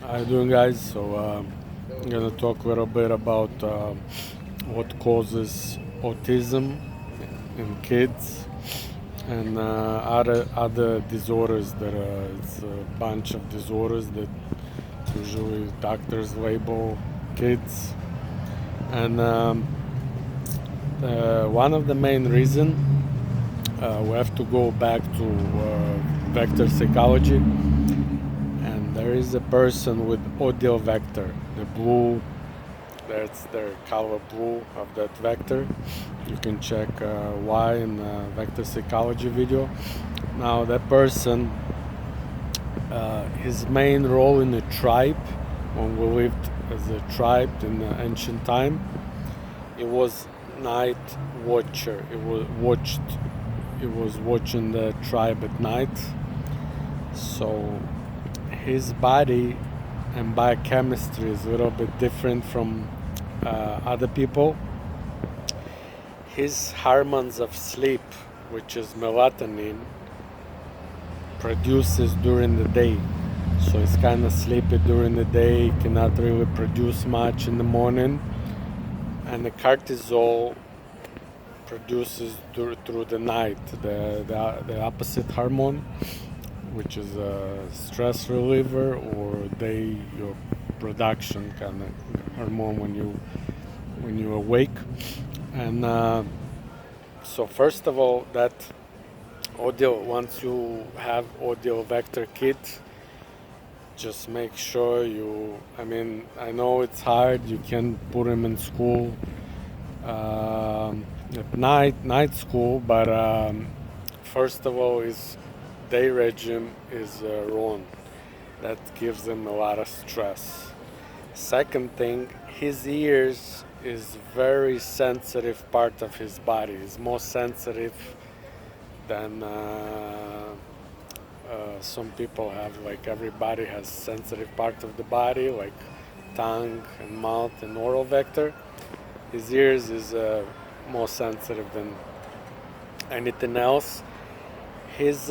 How you doing, guys? I'm gonna talk a little bit about what causes autism in kids and other disorders. It's a bunch of disorders that usually doctors label kids, and one of the main reason we have to go back to vector psychology. And there is a person with Audial vector, the blue, that's the color blue of that vector. You can check why in the vector psychology video. Now that person, his main role in the tribe, when we lived as a tribe in the ancient time, it was night watcher. It was watching the tribe at night. So his body and biochemistry is a little bit different from other people. His hormones of sleep, which is melatonin, produces during the day. So he's kind of sleepy during the day, cannot really produce much in the morning. And the cortisol produces through the night, the opposite hormone, which is a stress reliever or your production kind of hormone when you awake. And so first of all, that audio, once you have audio vector kit, just make sure I know it's hard, you can put him in school at night school, but first of all, his day regime is wrong. That gives him a lot of stress. Second thing, his ears is very sensitive part of his body. It's more sensitive than some people have. Like everybody has sensitive part of the body, like tongue and mouth and oral vector. His ears is more sensitive than anything else. His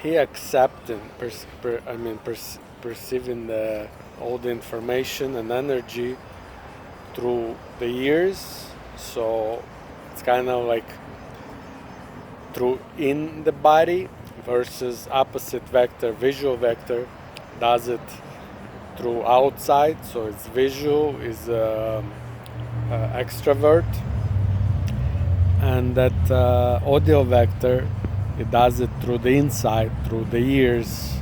he accepting, perceiving all the information and energy through the ears. So it's kind of like through in the body versus opposite vector, visual vector, does it through outside. So it's visual is extrovert, and that audio vector, it does it through the inside, through the ears.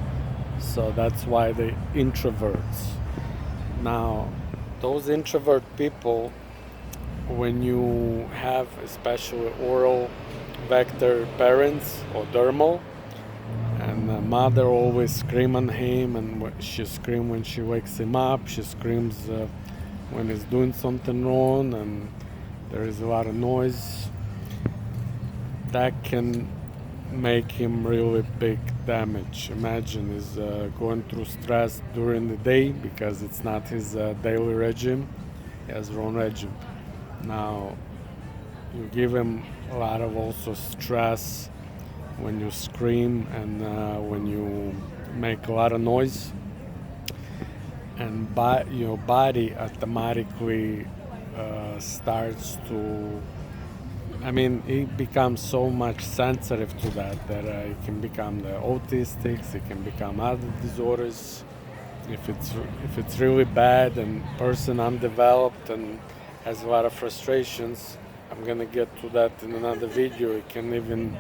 So that's why they introverts. Now, those introvert people, when you have especially oral vector parents or dermal, and the mother always scream on him, and she screams when she wakes him up, she screams when he's doing something wrong, and there is a lot of noise, that can make him really big damage. Imagine he's going through stress during the day because it's not his daily regime. He has wrong regime. Now you give him a lot of also stress when you scream and when you make a lot of noise, and your body automatically starts to, it becomes so much sensitive to that it can become the autistics, it can become other disorders. If it's really bad and person undeveloped and has a lot of frustrations, I'm gonna get to that in another video. It can even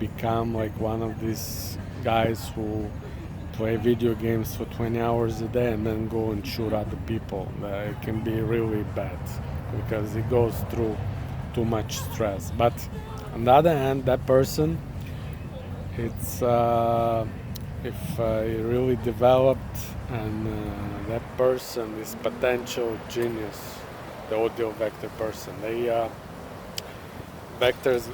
become like one of these guys who play video games for 20 hours a day and then go and shoot other people. It can be really bad because it goes through too much stress. But on the other hand, that person, it's if he really developed, and that person is potential genius, the audio vector person. They vectors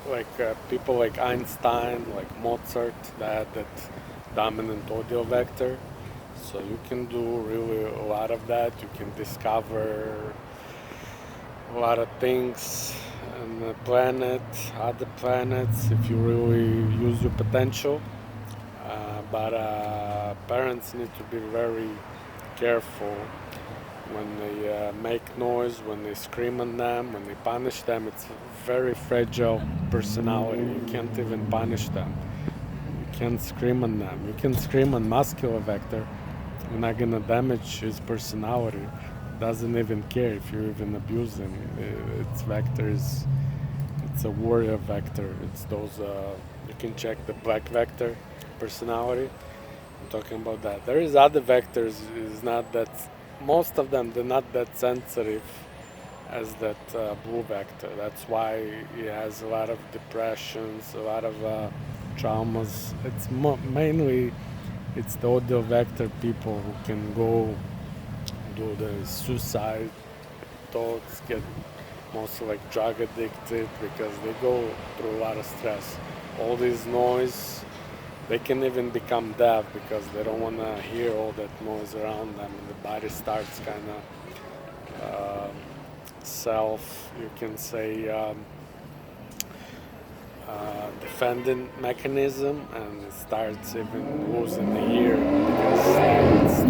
like people like Einstein, like Mozart, that dominant audio vector. So you can do really a lot of that. You can discover a lot of things on the planet, other planets, if you really use your potential. But parents need to be very careful when they make noise, when they scream on them, when they punish them. It's a very fragile personality. You can't even punish them. You can't scream on them. You can scream on muscular vector. You're not gonna damage his personality. Doesn't even care if you even abuse him. Its vectors. It's a warrior vector. It's those. You can check the black vector personality. I'm talking about that. There is other vectors. Is not that. Most of them they're not that sensitive as that blue vector. That's why he has a lot of depressions, a lot of traumas. It's mainly it's the audio vector people who can go do the suicide thoughts, get mostly like drug addicted because they go through a lot of stress. All this noise, they can even become deaf because they don't want to hear all that noise around them, and the body starts kind of self, you can say, defending mechanism, and it starts even losing the ear because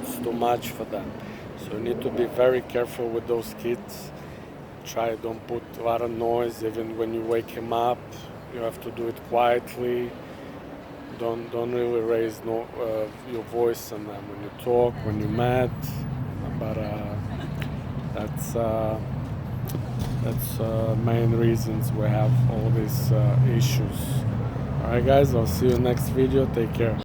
it's too much for them. So you need to be very careful with those kids. Try don't put a lot of noise. Even when you wake him up, you have to do it quietly. Don't really raise your voice on them when you talk, when you're mad. But that's main reasons we have all these issues. Alright guys, I'll see you next video. Take care.